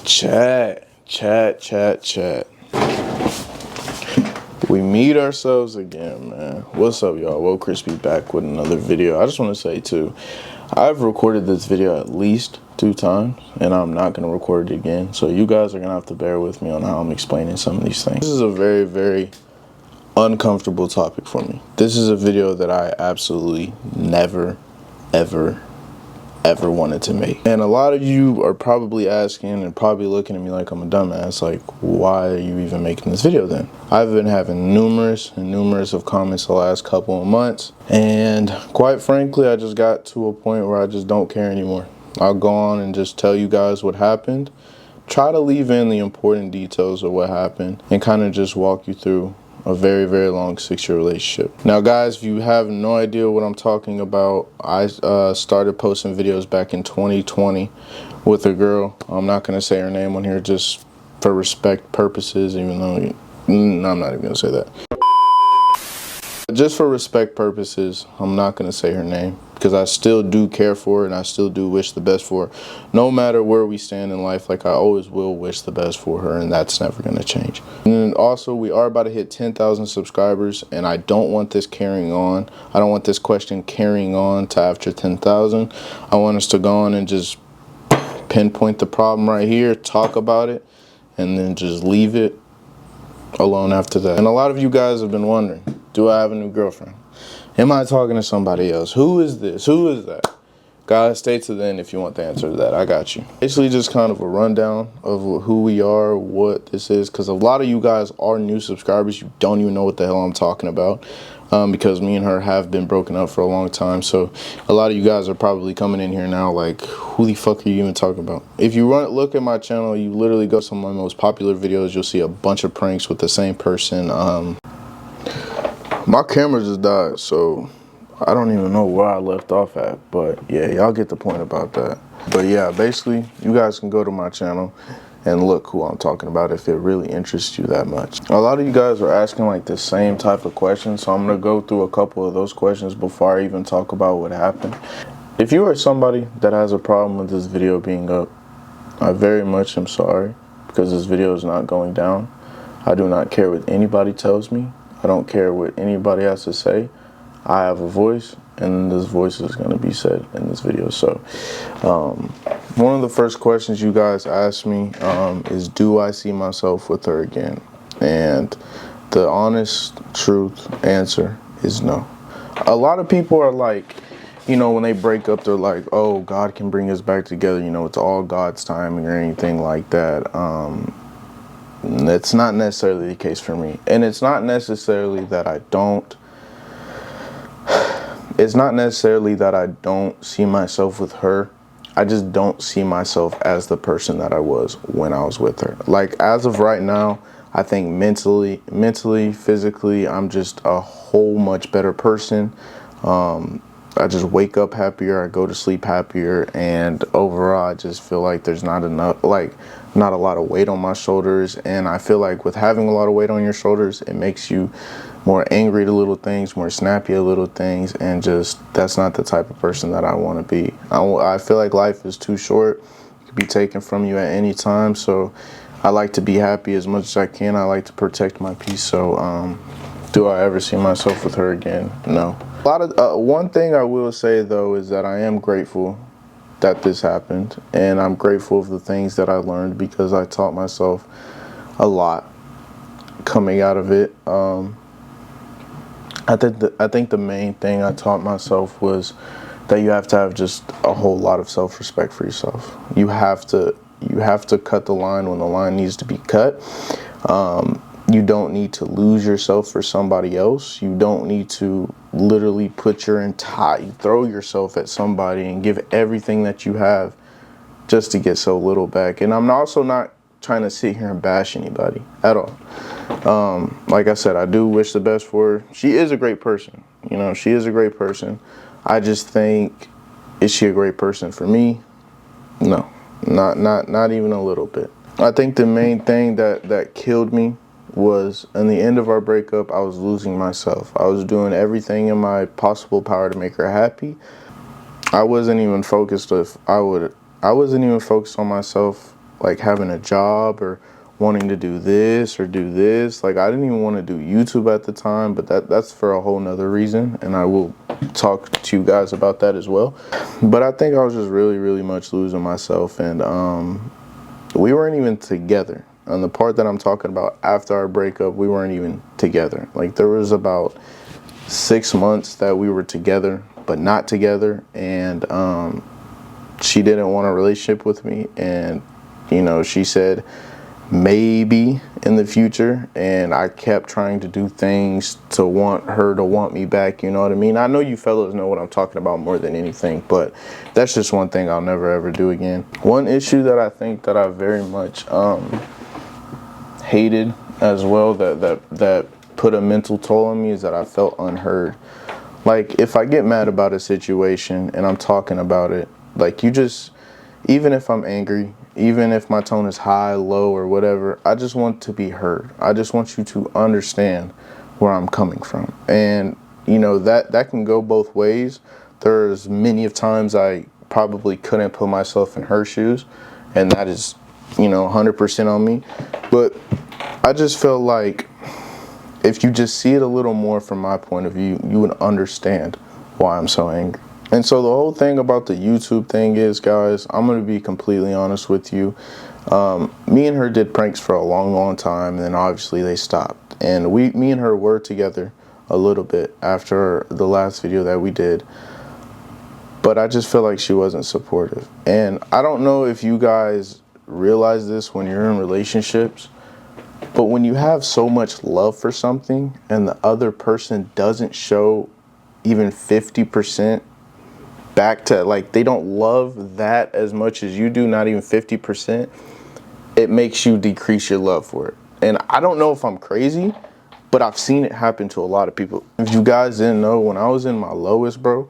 Chat. We meet ourselves again, man. What's up, y'all? WoahCrispy back with another video. I just want to say, too, I've recorded this video at least 2 times, and I'm not going to record it again. So you guys are going to have to bear with me on how I'm explaining some of these things. This is a very, very uncomfortable topic for me. This is a video that I absolutely never, ever wanted to make. And a lot of you are probably asking and probably looking at me like I'm a dumbass, like, why are you even making this video then? I've been having numerous of comments the last couple of months, and quite frankly, I just got to a point where I just don't care anymore. I'll go on and just tell you guys what happened, try to leave in the important details of what happened, and kind of just walk you through a very, very long 6-year relationship. Now, guys, if you have no idea what I'm talking about, I started posting videos back in 2020 with a girl. I'm not going to say her name on here just for respect purposes, even though I'm not even going to say that. Just for respect purposes, I'm not going to say her name because I still do care for her and I still do wish the best for her. No matter where we stand in life, like, I always will wish the best for her, and that's never going to change. And then also, we are about to hit 10,000 subscribers, and I don't want this carrying on. I don't want this question carrying on to after 10,000. I want us to go on and just pinpoint the problem right here, talk about it, and then just leave it alone after that. And a lot of you guys have been wondering, do I have a new girlfriend? Am I talking to somebody else? Who is this? Who is that? Guys, stay to the end if you want the answer to that. I got you. Basically, just kind of a rundown of who we are, what this is, because a lot of you guys are new subscribers. You don't even know what the hell I'm talking about, because me and her have been broken up for a long time. So a lot of you guys are probably coming in here now like, who the fuck are you even talking about? If you look at my channel, you literally go to some of my most popular videos, you'll see a bunch of pranks with the same person. My camera just died, so I don't even know where I left off at, but yeah, y'all get the point about that. But yeah, basically, you guys can go to my channel and look who I'm talking about if it really interests you that much. A lot of you guys are asking like the same type of questions, so I'm gonna go through a couple of those questions before I even talk about what happened. If you are somebody that has a problem with this video being up, I very much am sorry, because this video is not going down. I do not care what anybody tells me. I don't care what anybody has to say. I have a voice, and this voice is going to be said in this video. So one of the first questions you guys asked me is, do I see myself with her again? And the honest truth answer is no. A lot of people are like, you know, when they break up, they're like, oh, God can bring us back together, you know, it's all God's timing or anything like that. It's not necessarily the case for me, and it's not necessarily that I don't see myself with her. I just don't see myself as the person that I was when I was with her. Like, as of right now, I think mentally, physically, I'm just a whole much better person. I just wake up happier, I go to sleep happier, and overall I just feel like there's not a lot of weight on my shoulders. And I feel like with having a lot of weight on your shoulders, it makes you more angry to little things, more snappy at little things, and just, that's not the type of person that I want to be. I feel like life is too short. It could be taken from you at any time, so I like to be happy as much as I can. I like to protect my peace. So do I ever see myself with her again? No. One thing I will say, though, is that I am grateful that this happened, and I'm grateful of the things that I learned, because I taught myself a lot coming out of it. I think the main thing I taught myself was that you have to have just a whole lot of self-respect for yourself. You have to cut the line when the line needs to be cut. You don't need to lose yourself for somebody else. You don't need to literally throw yourself at somebody and give everything that you have just to get so little back. And I'm also not trying to sit here and bash anybody at all. Like I said, I do wish the best for her. She is a great person. You know, she is a great person. I just think, is she a great person for me? No, not even a little bit. I think the main thing that killed me was, in the end of our breakup, I was losing myself. I was doing everything in my possible power to make her happy. I wasn't even focused on myself like having a job or wanting to do this or do this. Like, I didn't even want to do YouTube at the time, but that's for a whole nother reason, and I will talk to you guys about that as well. But I think I was just really much losing myself, and we weren't even together. On the part that I'm talking about after our breakup, we weren't even together. Like, there was about 6 months that we were together but not together, and she didn't want a relationship with me, and you know, she said maybe in the future, and I kept trying to do things to want her to want me back, you know what I mean? I know you fellas know what I'm talking about more than anything, but that's just one thing I'll never ever do again. One issue that I think that I very much hated as well, that put a mental toll on me, is that I felt unheard. Like, if I get mad about a situation and I'm talking about it, like, you just, even if I'm angry, even if my tone is high, low, or whatever, I just want to be heard. I just want you to understand where I'm coming from. And, you know, that can go both ways. There's many of times I probably couldn't put myself in her shoes, and that is, you know, 100% on me. But I just felt like if you just see it a little more from my point of view, you would understand why I'm so angry. And so the whole thing about the YouTube thing is, guys, I'm going to be completely honest with you. Me and her did pranks for a long time, and then obviously they stopped. And me and her were together a little bit after the last video that we did. But I just feel like she wasn't supportive. And I don't know if you guys realize this when you're in relationships, but when you have so much love for something and the other person doesn't show even 50% back to, like, they don't love that as much as you do, not even 50%, it makes you decrease your love for it. And I don't know if I'm crazy, but I've seen it happen to a lot of people. If you guys didn't know, when I was in my lowest, bro,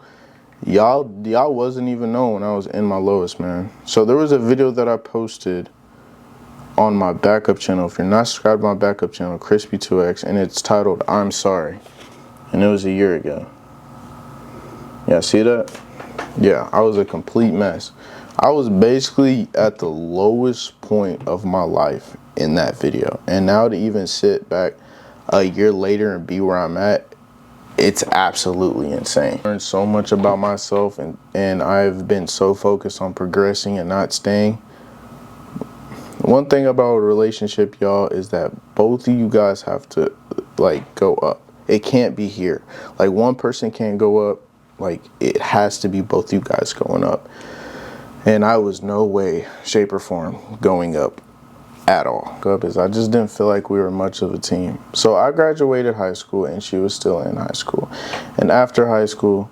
y'all wasn't even knowing when I was in my lowest, man. So there was a video that I posted on my backup channel. If you're not subscribed to my backup channel, Crispy2X, and it's titled I'm Sorry, and it was a year ago. Yeah, see that? Yeah, I was a complete mess. I was basically at the lowest point of my life in that video, and now to even sit back a year later and be where I'm at, it's absolutely insane. I learned so much about myself, and I've been so focused on progressing and not staying. One thing about a relationship, y'all, is that both of you guys have to, like, go up. It can't be here. Like, one person can't go up. Like, it has to be both you guys going up. And I was no way, shape, or form going up at all. Because I just didn't feel like we were much of a team. So I graduated high school, and she was still in high school. And after high school,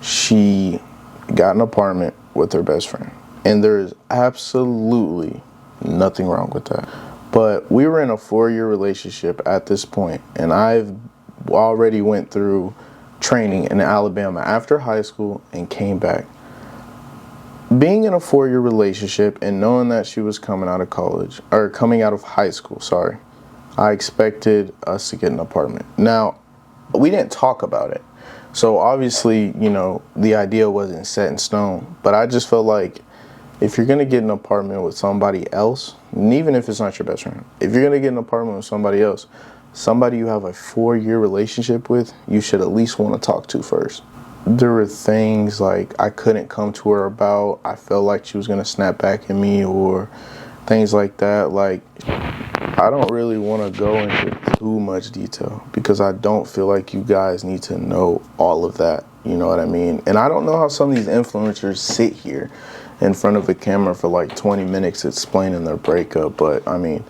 she got an apartment with her best friend. And there is absolutely nothing wrong with that. But we were in a 4-year relationship at this point, and I've already went through training in Alabama after high school and came back. Being in a 4-year relationship and knowing that she was coming out of college, or coming out of high school, sorry, I expected us to get an apartment. Now, we didn't talk about it, so obviously, you know, the idea wasn't set in stone, but I just felt like if you're gonna get an apartment with somebody else, and even if it's not your best friend, if you're gonna get an apartment with somebody else, somebody you have a 4-year relationship with, you should at least want to talk to first. There were things like I couldn't come to her about. I felt like she was gonna snap back at me, or things like that. Like, I don't really want to go into too much detail because I don't feel like you guys need to know all of that. You know what I mean? And I don't know how some of these influencers sit here in front of a camera for like 20 minutes explaining their breakup. But I mean,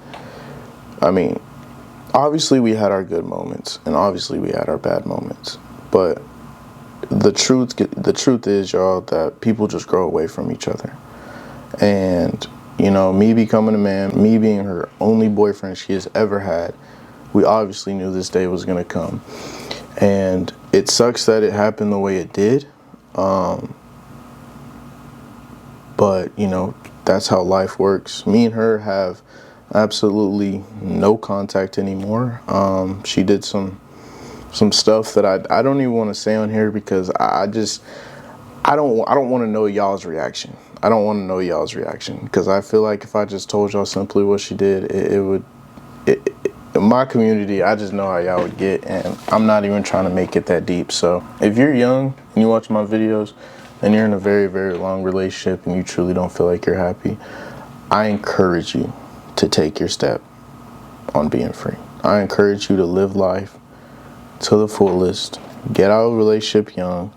obviously we had our good moments, and obviously we had our bad moments. But the truth is, y'all, that people just grow away from each other. And, you know, me becoming a man, me being her only boyfriend she has ever had, we obviously knew this day was going to come. And it sucks that it happened the way it did. But, you know, that's how life works. Me and her have absolutely no contact anymore. She did some stuff that I don't even want to say on here because I don't want to know y'all's reaction. I don't want to know y'all's reaction, because I feel like if I just told y'all simply what she did, in my community, I just know how y'all would get, and I'm not even trying to make it that deep. So if you're young and you watch my videos and you're in a very, very long relationship and you truly don't feel like you're happy, I encourage you to take your step on being free. I encourage you to live life to the fullest. Get out of a relationship young.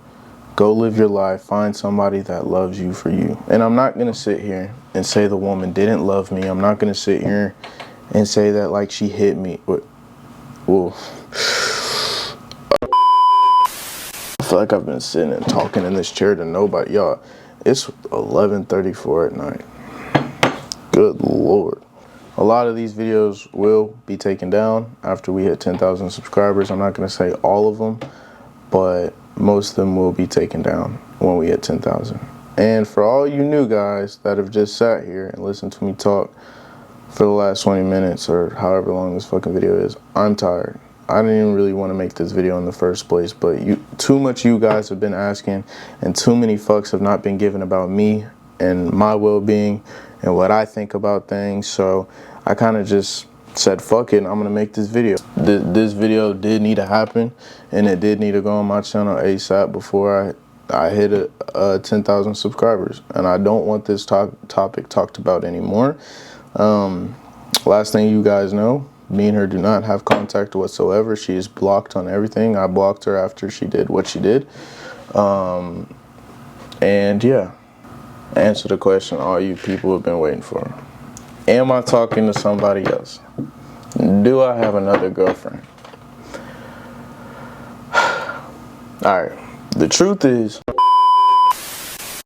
Go live your life. Find somebody that loves you for you. And I'm not going to sit here and say the woman didn't love me. I'm not going to sit here and say that like she hit me. Well, I feel like I've been sitting and talking in this chair to nobody. Y'all, it's 11:34 at night. Good Lord. A lot of these videos will be taken down after we hit 10,000 subscribers. I'm not going to say all of them, but most of them will be taken down when we hit 10,000. And for all you new guys that have just sat here and listened to me talk for the last 20 minutes or however long this fucking video is, I'm tired. I didn't even really want to make this video in the first place, but too much you guys have been asking, and too many fucks have not been given about me and my well-being and what I think about things. So I kind of just said, fuck it, I'm gonna make this video. This video did need to happen, and it did need to go on my channel ASAP before I hit 10,000 subscribers. And I don't want this topic talked about anymore. Last thing you guys know, me and her do not have contact whatsoever. She is blocked on everything. I blocked her after she did what she did. And yeah, answer the question all you people have been waiting for. Am I talking to somebody else? Do I have another girlfriend? Alright, the truth is,